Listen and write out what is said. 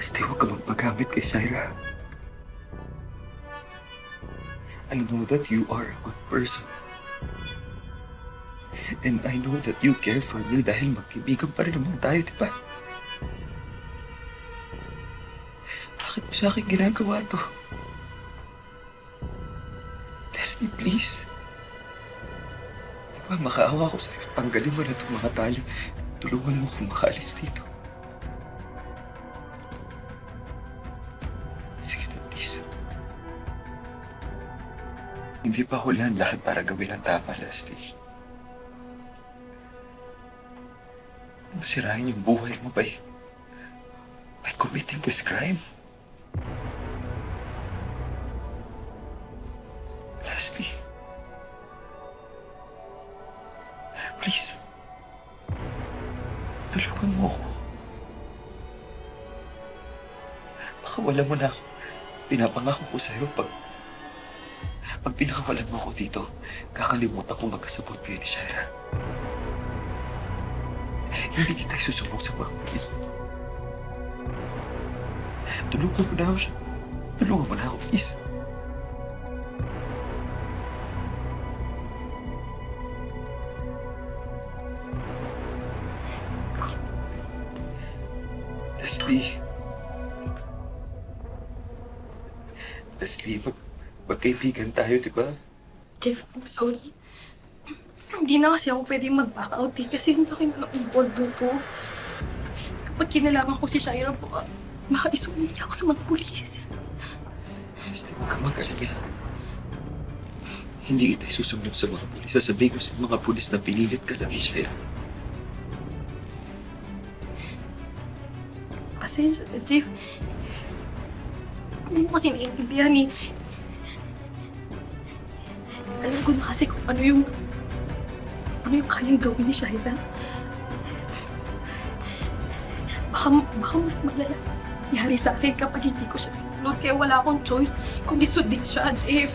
Basta huwag ka magpagamit kay Shaira. I know that you are a good person. And I know that you care for me dahil magkaibigan pa rin naman tayo, di ba? Bakit mo sa akin ginagawa to? Leslie, please. Di ba makaawa ko sa'yo? Tanggalin mo na itong mga tali. Tulungan mo kung makaalis dito. Sige na, please. Hindi pa huli ang lahat para gawin ang tama, Leslie. Masirahin yung buhay mo by committing this crime. Leslie. Please. Tulungan mo ako. Baka wala mo na ako. Pinapangako ko sa'yo pag pinakawalan mo ako dito, kakalimutan ko magkasabot kayo ni Shaira. Hindi kita isusubok sa mga pulis. Tulungan mo na ako siya. Tulungan mo na ako, please. Leslie. Leslie, magkaibigan tayo, di ba? Jeff, I'm sorry. Hindi na kasi ako pwede mag-back out kasi ang laki na involved ko. Kapag kinalaman ko si Shaira po, baka isumin niya ako sa mga pulis. Leslie, huwag ka mag-alala. Hindi kita isusunod sa mga pulis. Sasabihin ko sa mga pulis na pinilit ka lang ni Shaira. Pasensya na, Jeff. Hindi mo kasi naiintindihan eh. Alam ko na kasi kung ano yung kayang gawin ni Shaira. Baka mas malala nangyari sa akin kapag hindi ko siya sinunod. Kaya wala akong choice kundi sundin siya, Jeff.